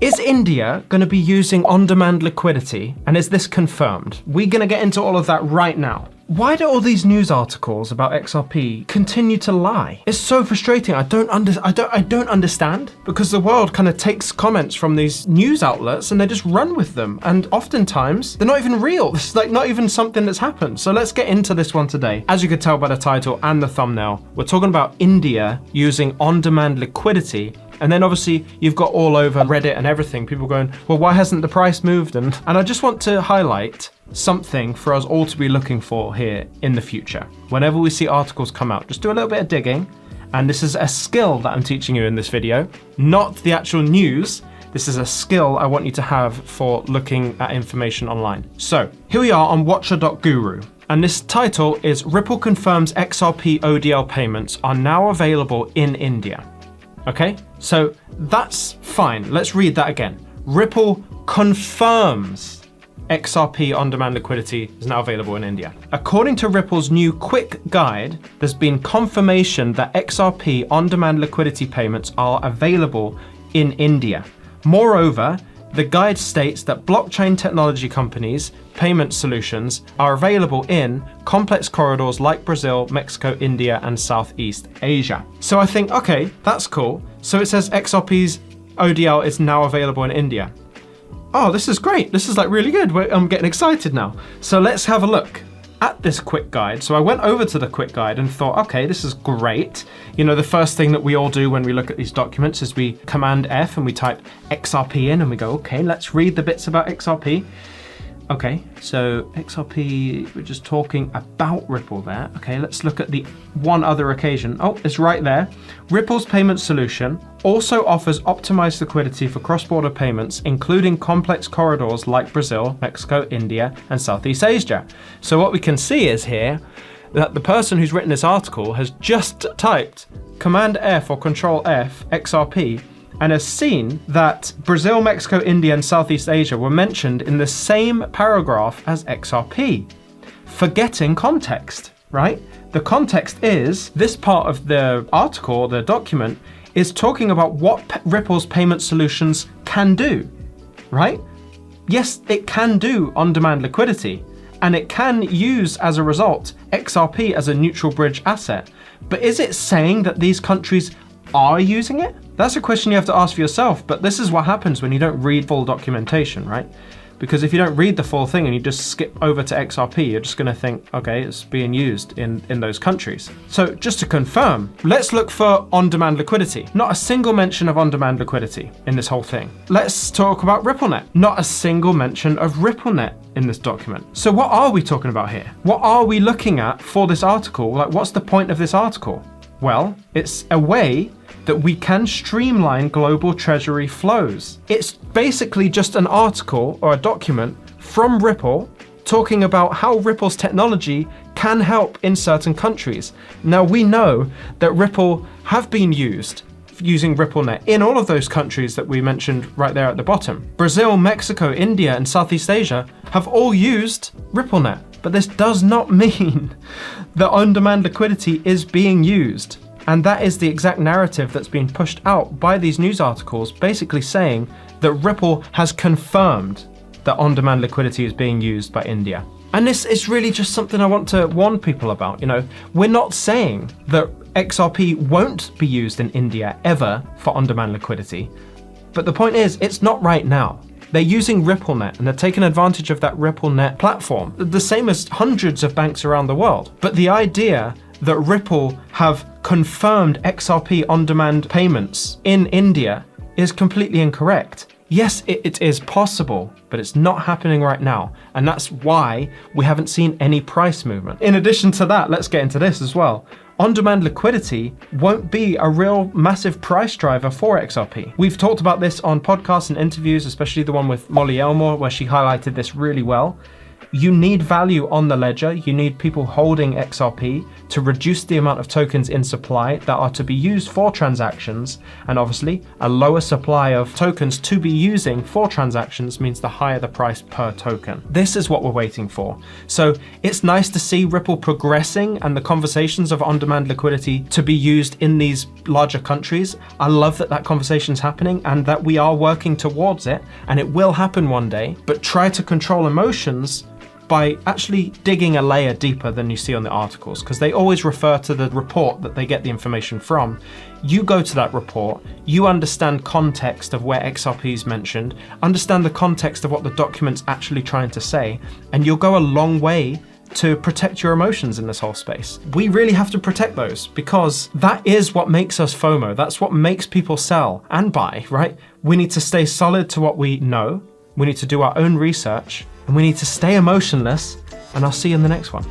Is India going to be using on-demand liquidity, and is this confirmed? We're going to get into all of that right now. Why do all these news articles about XRP continue to lie? It's so frustrating. I don't understand, because the world kind of takes comments from these news outlets and they just run with them. And oftentimes they're not even real. It's like not even something that's happened. So let's get into this one today. As you could tell by the title and the thumbnail, we're talking about India using on-demand liquidity. And then obviously you've got all over Reddit and everything, people going, well, why hasn't the price moved? And I just want to highlight something for us all to be looking for here in the future. Whenever we see articles come out, just do a little bit of digging. And this is a skill that I'm teaching you in this video, not the actual news. This is a skill I want you to have for looking at information online. So here we are on watcher.guru. And this title is Ripple confirms XRP ODL payments are now available in India. Okay, so that's fine. Let's read that again. Ripple confirms XRP on-demand liquidity is now available in India. According to Ripple's new quick guide, there's been confirmation that XRP on-demand liquidity payments are available in India. Moreover, the guide states that blockchain technology companies' payment solutions are available in complex corridors like Brazil, Mexico, India, and Southeast Asia. So I think, okay, that's cool. So it says XRP's ODL is now available in India. Oh, this is great. This is like really good. I'm getting excited now. So let's have a look at this quick guide. So I went over to the quick guide and thought, okay, this is great. You know, the first thing that we all do when we look at these documents is we Command F and we type XRP in and we go, okay, let's read the bits about XRP. Okay, so XRP, we're just talking about Ripple there. Okay, let's look at the one other occasion. Oh, it's right there. Ripple's payment solution also offers optimized liquidity for cross-border payments, including complex corridors like Brazil, Mexico, India, and Southeast Asia. So what we can see is here that the person who's written this article has just typed Command F or Control F XRP and has seen that Brazil, Mexico, India, and Southeast Asia were mentioned in the same paragraph as XRP, forgetting context, right? The context is this part of the article, the document, is talking about what Ripple's payment solutions can do, right? Yes, it can do on-demand liquidity, and it can use, as a result, XRP as a neutral bridge asset. But is it saying that these countries are using it? That's a question you have to ask for yourself, but this is what happens when you don't read full documentation, right? Because if you don't read the full thing and you just skip over to XRP, you're just going to think, okay, it's being used in those countries. So just to confirm, let's look for on-demand liquidity. Not a single mention of on-demand liquidity in this whole thing. Let's talk about Ripplenet. Not a single mention of Ripplenet in this document. So what are we talking about here? What are we looking at for this article? Like, what's the point of this article? Well, it's a way that we can streamline global treasury flows. It's basically just an article or a document from Ripple talking about how Ripple's technology can help in certain countries. Now we know that Ripple have been using Ripplenet in all of those countries that we mentioned right there at the bottom. Brazil, Mexico, India, and Southeast Asia have all used Ripplenet, but this does not mean that on-demand liquidity is being used. And that is the exact narrative that's being pushed out by these news articles, basically saying that Ripple has confirmed that on-demand liquidity is being used by India. And this is really just something I want to warn people about. You know, we're not saying that XRP won't be used in India ever for on-demand liquidity. But the point is, it's not right now. They're using Ripplenet and they're taking advantage of that Ripplenet platform, the same as hundreds of banks around the world. But the idea that Ripple have confirmed XRP on-demand payments in India is completely incorrect. Yes, it is possible, but it's not happening right now. And that's why we haven't seen any price movement. In addition to that, let's get into this as well. On-demand liquidity won't be a real massive price driver for XRP. We've talked about this on podcasts and interviews, especially the one with Molly Elmore, where she highlighted this really well. You need value on the ledger. You need people holding XRP to reduce the amount of tokens in supply that are to be used for transactions. And obviously, a lower supply of tokens to be using for transactions means the higher the price per token. This is what we're waiting for. So it's nice to see Ripple progressing and the conversations of on-demand liquidity to be used in these larger countries. I love that that conversation's happening and that we are working towards it, and it will happen one day, but try to control emotions by actually digging a layer deeper than you see on the articles, because they always refer to the report that they get the information from. You go to that report, you understand context of where XRP is mentioned, understand the context of what the document's actually trying to say, and you'll go a long way to protect your emotions in this whole space. We really have to protect those, because that is what makes us FOMO. That's what makes people sell and buy, right? We need to stay solid to what we know. We need to do our own research, and we need to stay emotionless, and I'll see you in the next one.